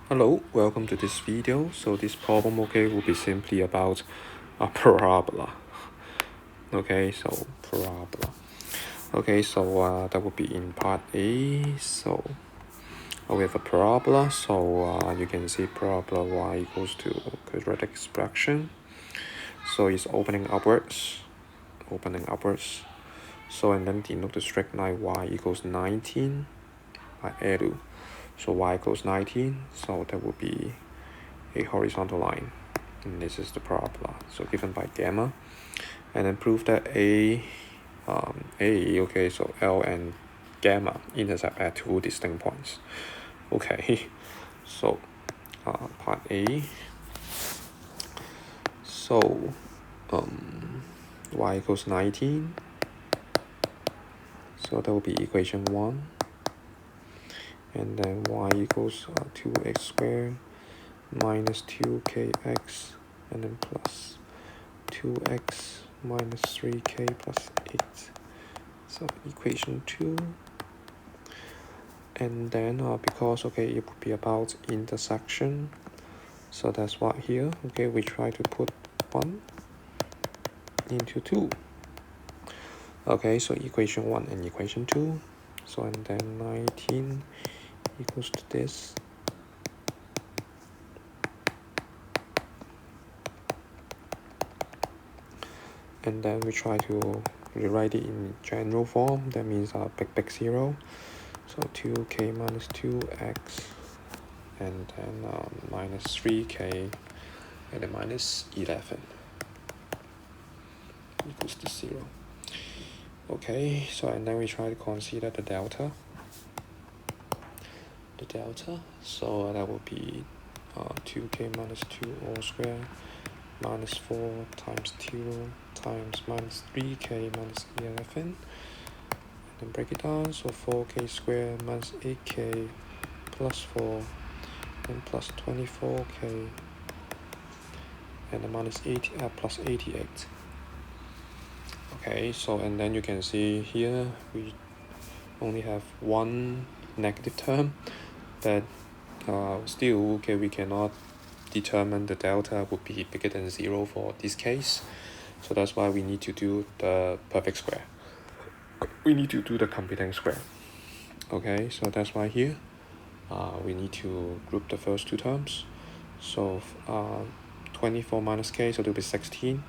Hello, welcome to this video. So this problem, will be simply about a parabola. Parabola. That would be in part A. We have a parabola. You can see parabola y equals to quadratic expression. So it's opening upwards. And then denote the straight line y equals 19 by arrow. So y equals 19. So that would be a horizontal line, and this is the parabola, so given by gamma. And then prove that L and gamma intersect at two distinct points. Part A. Y equals 19, so that will be equation 1. And then y equals 2x squared minus 2kx, and then plus 2x minus 3k plus 8. So equation 2. And then because it would be about intersection, so that's what here. We try to put 1 into 2. So equation 1 and equation 2. So and then 19 equals to this. And then we try to rewrite it in general form. That means big 0. So 2k minus 2x, and then minus 3k, and then minus 11 equals to 0. And then we try to consider the delta. So that will be 2k minus 2 all square minus 4 times 2 times minus 3k minus 11. And then break it down, so 4k squared minus 8k plus 4 and plus 24k, and then minus 80 plus 88. And then you can see here we only have one negative term, but still we cannot determine the delta would be bigger than 0 for this case. So that's why we need to do the perfect square. We need to do the computing square. So that's why here we need to group the first two terms. So 24 minus k, so it will be 16.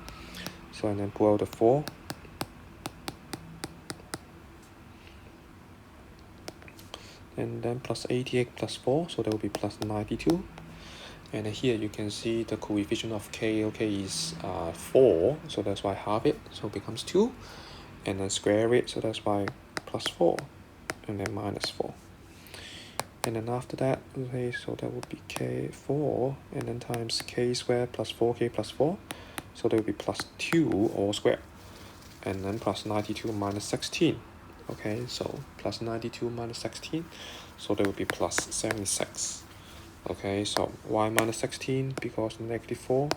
So and then pull out the 4. And then plus 88 plus 4, so that will be plus 92. And here you can see the coefficient of k is 4, so that's why half it, so it becomes 2. And then square it, so that's why plus 4, and then minus 4. And then after that, so that would be k4, and then times k squared plus 4k plus 4, so that will be plus 2 all squared. And then plus 92 minus 16. So plus 92 minus 16, so that would be plus 76. So y minus 16, because negative 4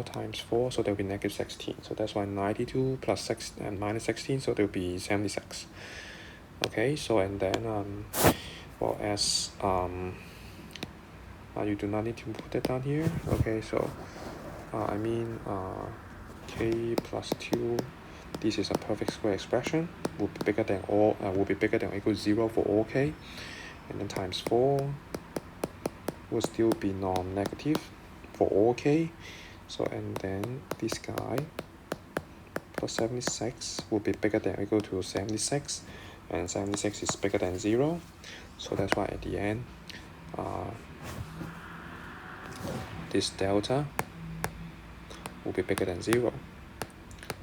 times 4, so that will be negative 16. So that's why 92 plus 6 and minus 16, so that will be 76. And then as you do not need to put that down here. K plus 2, this is a perfect square expression, will be bigger than or equal to 0 for all k, and then times 4 will still be non-negative for all k. So and then this guy plus 76 will be bigger than or equal to 76, and 76 is bigger than 0. So that's why at the end this delta will be bigger than 0.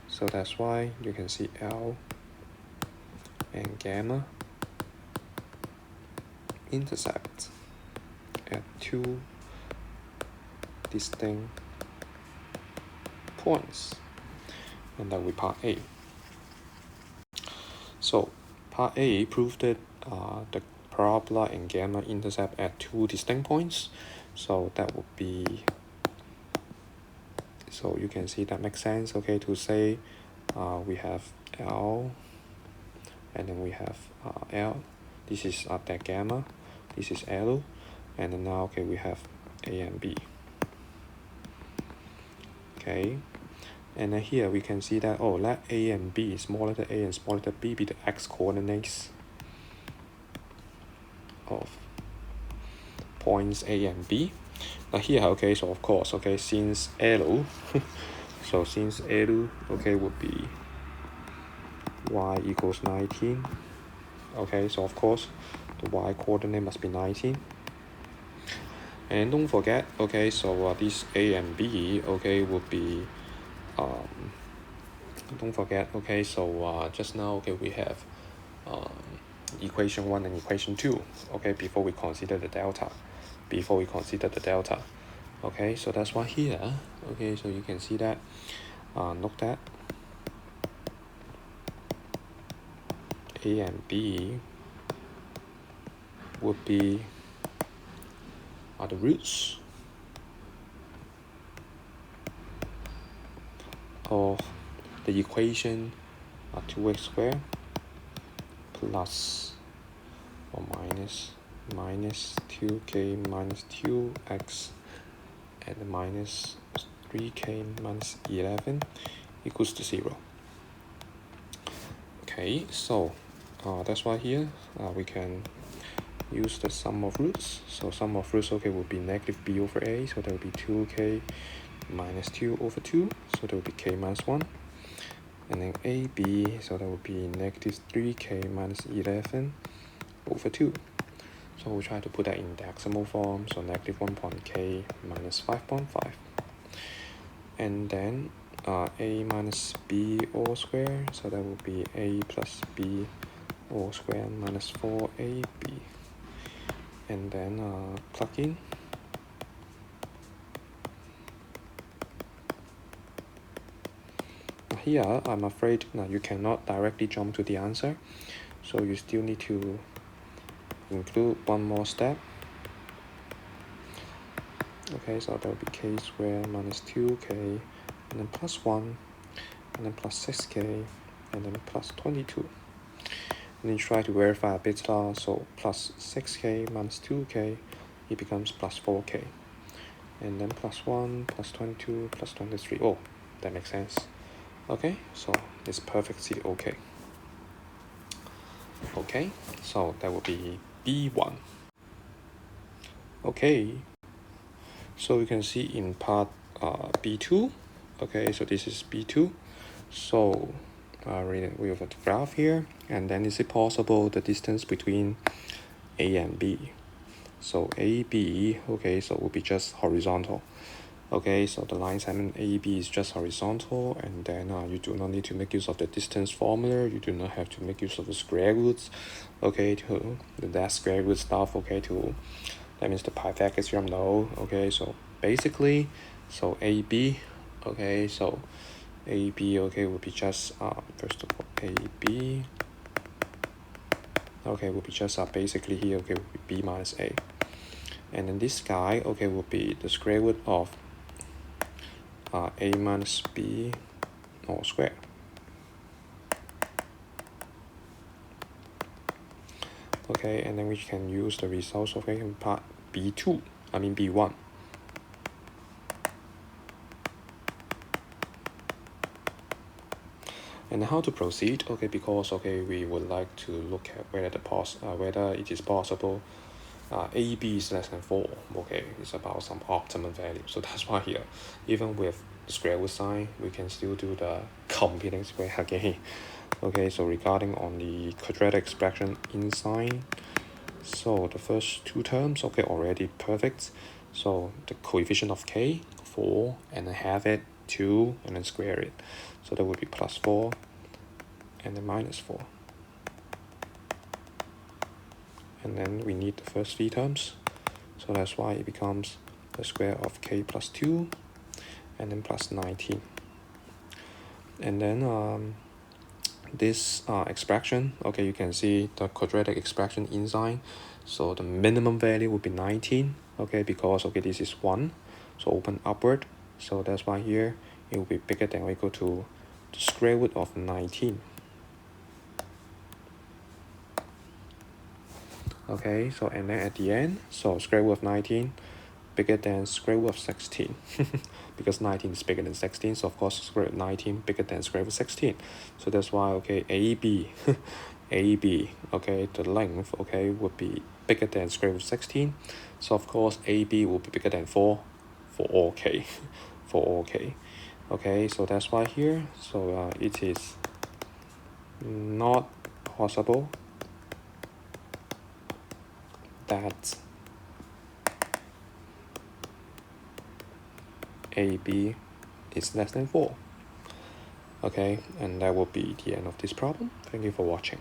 So that's why you can see L and gamma intersect at two distinct points. And that will be part A. So part A proved that the parabola and gamma intercept at two distinct points. So that would be, so you can see that makes sense, to say we have L, and then we have L. This is that gamma, this is L, and then now okay we have a and b. Okay, and then here we can see that, oh, let a and b is smaller than a and smaller than b be the x coordinates of points a and b. Now here, okay, so of course, okay, since L so since L, okay, would be y equals 19, okay, so of course the y coordinate must be 19. And don't forget, okay, so this a and b, okay, would be don't forget, okay, so just now, okay, we have equation 1 and equation 2, okay, before we consider the delta, okay, so that's why here, okay, so you can see that, note that a and b would be are the roots of the equation 2x squared plus or minus 2k minus 2x and minus 3k minus 11 equals to 0. Okay, so that's why here we can use the sum of roots. So sum of roots, okay, would be negative b over a, so that would be 2k minus 2 over 2, so that would be k minus 1. And then ab, so that would be negative 3k minus 11 over 2. So we'll try to put that in decimal form, so negative 1.k minus 5.5. And then a minus b all square, so that would be a plus b all square minus 4ab. And then plug in. Here, I'm afraid you cannot directly jump to the answer, so you still need to include one more step. Okay, so that will be k squared minus 2k, and then plus 1, and then plus 6k, and then plus 22. And then try to verify a bit, so plus 6k minus 2k, it becomes plus 4k. And then plus 1, plus 22, plus 23. Oh, that makes sense. Okay, so it's perfectly okay. Okay, so that will be B1. Okay, so you can see in part B2. Okay, so this is B2. So we have a graph here, and then is it possible the distance between A and B? So AB, okay, so will be just horizontal. Okay, so the line segment AB is just horizontal, and then you do not need to make use of the distance formula. You do not have to make use of the square roots. Okay, to that square root stuff. Okay, that means the Pythagorean theorem. No. Okay, so basically, so AB. Okay, so AB. Okay, will be just first of all AB. Okay, will be just basically here. Okay, will be B minus A, and then this guy. Okay, will be the square root of a minus b all squared. Okay, and then we can use the results of in part B2, B1. And how to proceed? Okay, because we would like to look at whether it is possible AB is less than 4. Okay, it's about some optimum value. So that's why here, even with the square root sign, we can still do the computing square again. Okay, so regarding on the quadratic expression in sign, so the first two terms, okay, already perfect. So the coefficient of k, 4, and then half it, 2, and then square it. So that would be plus 4, and then minus 4. And then we need the first three terms, so that's why it becomes the square of k plus 2 and then plus 19. And then this expression, okay, you can see the quadratic expression in sign, so the minimum value would be 19, okay, because this is 1, so open upward, so that's why here it will be bigger than or equal to the square root of 19. Okay, so and then at the end, so square root of 19 bigger than square root of 16 because 19 is bigger than 16, so of course square root of 19 bigger than square root of 16. So that's why, okay, AB AB, okay, the length, okay, would be bigger than square root of 16. So of course AB will be bigger than 4 for all k for all k. Okay, so that's why here, so it is not possible that AB is less than 4. Okay, and that will be the end of this problem. Thank you for watching.